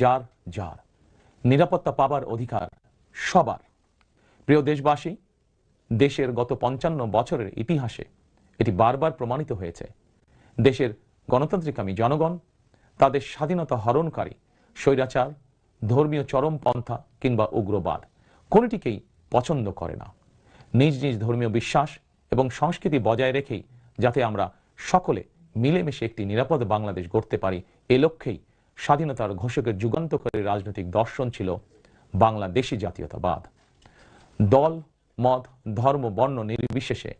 যার যার, নিরাপত্তা পাবার অধিকার সবার। প্রিয় দেশবাসী, দেশের গত ৫৫ বছরের ইতিহাসে এটি বারবার প্রমাণিত হয়েছে, দেশের গণতান্ত্রিকামী জনগণ তাদের স্বাধীনতা হরণকারী স্বৈরাচার, ধর্মীয় চরমপন্থা কিংবা উগ্রবাদ কোনটিকেই পছন্দ করে না। নিজ নিজ ধর্মীয় বিশ্বাস এবং সংস্কৃতি বজায় রেখেই যাতে আমরা সকলে মিলেমিশে একটি নিরাপদ বাংলাদেশ গড়তে পারি, এ লক্ষ্যেই স্বাধীনতার ঘোষকের যুগান্তকারী রাজনৈতিক দর্শন ছিল বাংলাদেশী জাতীয়তাবাদ। দল, মত, ধর্ম, বর্ণ নির্বিশেষে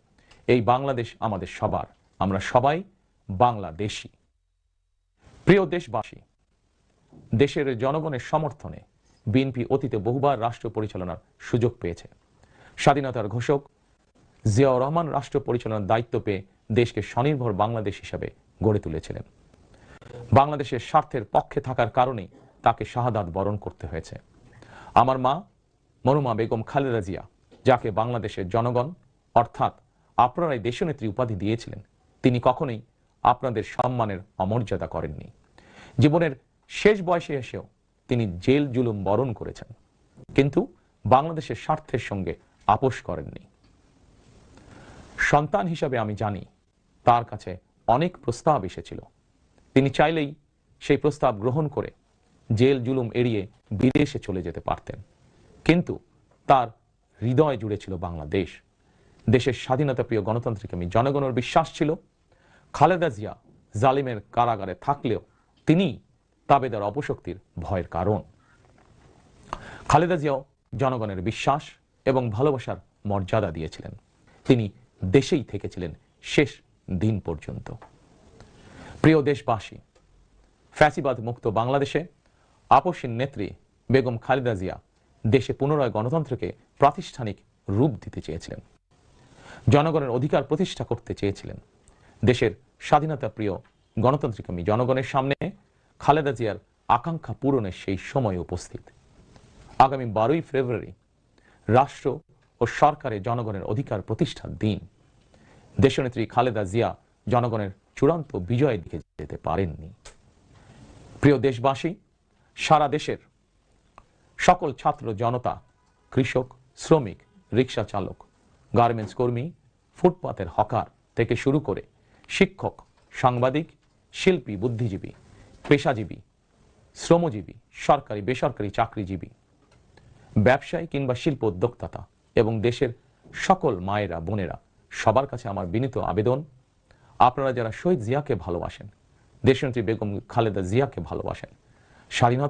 এই বাংলাদেশ আমাদের সবার, আমরা সবাই বাংলাদেশী। প্রিয় দেশবাসী, দেশের জনগণের সমর্থনে বিএনপি অতীতে বহুবার রাষ্ট্র পরিচালনার সুযোগ পেয়েছে। স্বাধীনতার ঘোষক জিয়াউর রহমান রাষ্ট্র পরিচালনার দায়িত্ব পেয়ে দেশকে স্বনির্ভর বাংলাদেশ হিসাবে গড়ে তুলেছিলেন। বাংলাদেশের স্বার্থের পক্ষে থাকার কারণেই তাকে শাহাদাত বরণ করতে হয়েছে। আমার মা মরহুমা বেগম খালেদা জিয়া, যাকে বাংলাদেশের জনগণ অর্থাৎ আপনারাই দেশনেত্রী উপাধি দিয়েছিলেন, তিনি কখনোই আপনাদের সম্মানের অমর্যাদা করেননি। জীবনের শেষ বয়সে এসেও তিনি জেল জুলুম বরণ করেছেন, কিন্তু বাংলাদেশের স্বার্থের সঙ্গে আপোষ করেননি। সন্তান হিসাবে আমি জানি তার কাছে অনেক প্রস্তাব এসেছিল, তিনি চাইলেই সেই প্রস্তাব গ্রহণ করে জেল জুলুম এড়িয়ে বিদেশে চলে যেতে পারতেন, কিন্তু তার হৃদয় জুড়ে ছিল বাংলাদেশ। দেশের স্বাধীনতা প্রিয় গণতান্ত্রিকামী জনগণের বিশ্বাস ছিল খালেদা জিয়া জালিমের কারাগারে থাকলেও তিনি তাবেদার অপশক্তির ভয়ের কারণ। খালেদা জিয়াও জনগণের বিশ্বাস এবং ভালোবাসার মর্যাদা দিয়েছিলেন, তিনি দেশেই থেকেছিলেন শেষ দিন পর্যন্ত। প্রিয় দেশবাসী, ফ্যাসিবাদ মুক্ত বাংলাদেশে আপসীন নেত্রী বেগম খালেদা জিয়া দেশে পুনরায় গণতন্ত্রকে প্রাতিষ্ঠানিক রূপ দিতে চেয়েছিলেন, জনগণের অধিকার প্রতিষ্ঠা করতে চেয়েছিলেন। দেশের স্বাধীনতা প্রিয় গণতান্ত্রিকামী জনগণের সামনে খালেদা জিয়ার আকাঙ্ক্ষা পূরণের সেই সময় উপস্থিত। আগামী 12ই ফেব্রুয়ারি রাষ্ট্র ও সরকারে জনগণের অধিকার প্রতিষ্ঠার দিন। দেশনেত্রী খালেদা জিয়া জনগণের চূড়ান্ত বিজয়ের দিকে যেতে পারেননি। প্রিয় দেশবাসী, সারা দেশের সকল ছাত্র জনতা, কৃষক, শ্রমিক, রিক্সা চালক, গার্মেন্টস কর্মী, ফুটপাতের হকার থেকে শুরু করে শিক্ষক, সাংবাদিক, শিল্পী, বুদ্ধিজীবী, পেশাজীবী, শ্রমজীবী, সরকারি বেসরকারি চাকরিজীবী, ব্যবসায়ী কিংবা শিল্প উদ্যোক্তা এবং দেশের সকল মায়েরা, বোনেরা, সবার কাছে আমার বিনীত আবেদন, আপনারা যারা শহীদ জিয়াকে ভালোবাসেন, দেশনেত্রী বেগম খালেদা জিয়াকে ভালোবাসেন, স্বাধীনতা